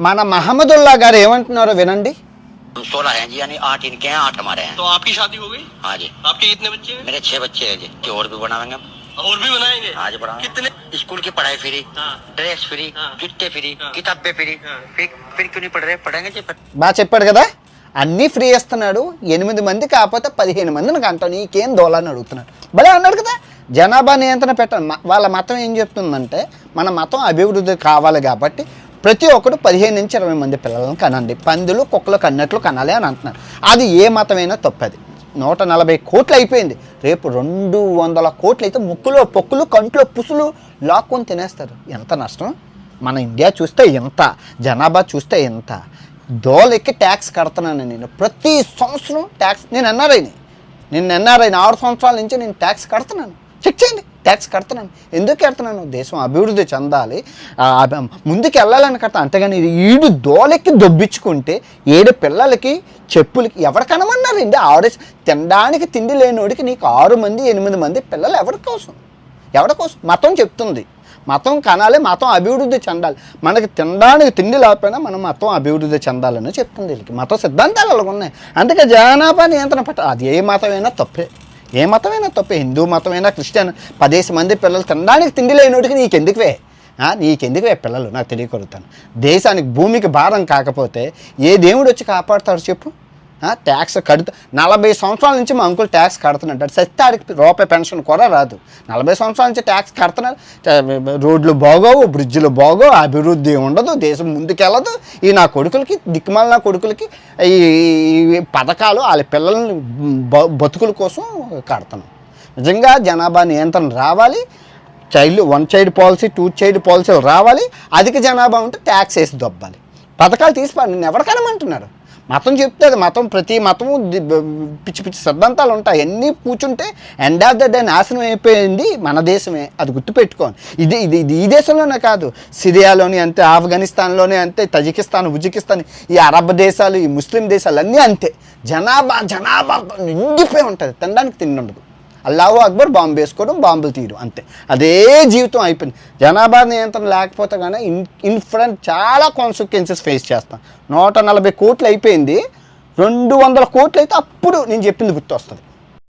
మన మహమ్మదుల్లా గారు ఏమంటున్నారో వినండి. 16 हैं जी, यानी 8 इनके हैं, 8 हमारे हैं। तो आपकी शादी हो गई? हाँ जी। आपके कितने बच्चे हैं? मेरे 6 बच्चे हैं जी, कि और भी बनाएंगे हम। और भी बनाएंगे? हाँ जी बढ़ाएंगे। कितने? स्कूल की पढ़ाई फ्री, हाँ। ड्रेस फ्री, हाँ। जूते फ्री, हाँ। किताबें फ्री। हाँ। फिर क्यों नहीं पढ़ रहे? पढ़ेंगे जी। బాగా చెప్పాడు కదా, అన్నీ ఫ్రీ ఇస్తున్నాడు. 8 మంది కాకపోతే 15 మందిని కంటావు, నీకేం దోలని అడుగుతున్నాడు. భలే అన్నాడు కదా. జనాభా నియంత్రణ పెట్టాలి. వాళ్ళ మతం ఏం చెప్తుందంటే, మన మతం అభివృద్ధి కావాలి కాబట్టి ప్రతి ఒక్కరు 15 నుంచి 20 మంది పిల్లలను కనండి, పందులు కుక్కలు కన్నట్లు కనాలి అని అంటున్నారు. అది ఏ మతమైనా తప్పది. 140 కోట్లు అయిపోయింది. రేపు 200 కోట్లు అయితే ముక్కులో పొక్కులు కంట్లో పుసులు లాక్కొని తినేస్తారు. ఎంత నష్టం. మన ఇండియా చూస్తే ఎంత, జనాభా చూస్తే ఎంత. దోలెక్కి ట్యాక్స్ కడుతున్నాను నేను ప్రతి సంవత్సరం. ట్యాక్స్ నేను ఎన్ఆర్ఐని 6 సంవత్సరాల నుంచి నేను ట్యాక్స్ కడుతున్నాను. చెక్ చేయండి, ట్యాక్స్ కడుతున్నాను. ఎందుకు కడుతున్నాను? దేశం అభివృద్ధి చెందాలి, ముందుకు వెళ్ళాలని కడతాను. అంతేగాని ఈడు దోలెక్కి దొబ్బించుకుంటే 7 పిల్లలకి చెప్పులకి ఎవరు కనమన్నారండి? తినడానికి తిండి లేనోడికి నీకు 6 మంది 8 మంది పిల్లలు ఎవరి కోసం? మతం చెప్తుంది మతం కనాలి, మతం అభివృద్ధి చెందాలి. మనకి తినడానికి తిండి లేకపోయినా మనం మతం అభివృద్ధి చెందాలని చెప్తుంది వీళ్ళకి. మత సిద్ధాంతాలు అలాగ ఉన్నాయి. అందుకే జనాభా నియంత్రణ పెట్టాలి. అది ఏ మతమైనా తప్పే, హిందూ మతమైనా క్రిస్టియన్. 10 మంది పిల్లలు తినడానికి తిండి లేనోడికి నీకెందుకువే పిల్లలు? నాకు తెలియకూడతాను. దేశానికి భూమికి భారం కాకపోతే ఏ దేవుడు వచ్చి కాపాడుతాడు చెప్పు? ట్యాక్స్ కడుతూ 40 సంవత్సరాల నుంచి మా అంకుల్ ట్యాక్స్ కడుతున్నాడు. సత్తాడికి రూపాయి పెన్షన్ కూడా రాదు. 40 సంవత్సరాల నుంచి ట్యాక్స్ కడుతున్నారు. రోడ్లు బాగోవు, బ్రిడ్జ్లు బాగోవు, అభివృద్ధి ఉండదు, దేశం ముందుకెళ్ళదు. ఈ నా కొడుకులకి దిక్కుమాల నా కొడుకులకి ఈ పథకాలు వాళ్ళ పిల్లల్ని బతుకుల కోసం కడుతున్నాం. నిజంగా జనాభా నియంత్రణ రావాలి. 1 చైల్డ్ పాలసీ 2 చైల్డ్ పాలసీలు రావాలి. అధిక జనాభా ఉంటే ట్యాక్స్ వేసి దొబ్బాలి. పథకాలు తీసిపాడు. నేను ఎవరికనమంటున్నారు? మతం చెప్తుంది. ప్రతి మతము పిచ్చి సిద్ధాంతాలు ఉంటాయి. అన్నీ కూర్చుంటే ఎండ్ ఆఫ్ ద డే నాశనం అయిపోయింది మన దేశమే. అది గుర్తుపెట్టుకోండి. ఇది ఈ దేశంలోనే కాదు, సిరియాలోని అంతే, ఆఫ్ఘనిస్తాన్లోనే అంతే, తజికిస్తాన్, ఉజ్బెకిస్తాన్, ఈ అరబ్ దేశాలు, ఈ ముస్లిం దేశాలు అన్నీ అంతే. జనాభా నిండిపోయి ఉంటుంది, తినడానికి తిండి ఉండదు. అల్లాహు అక్బర్, బాంబు వేసుకోవడం, బాంబులు తీయడం, అంతే. అదే జీవితం అయిపోయింది. జనాభా నియంత్రణ లేకపోతే కానీ ఇన్ఫ్రంట్ చాలా కాన్సిక్వెన్సెస్ ఫేస్ చేస్తాం. 140 కోట్లు అయిపోయింది. 200 కోట్లు అయితే అప్పుడు నేను చెప్పింది గుర్తొస్తుంది.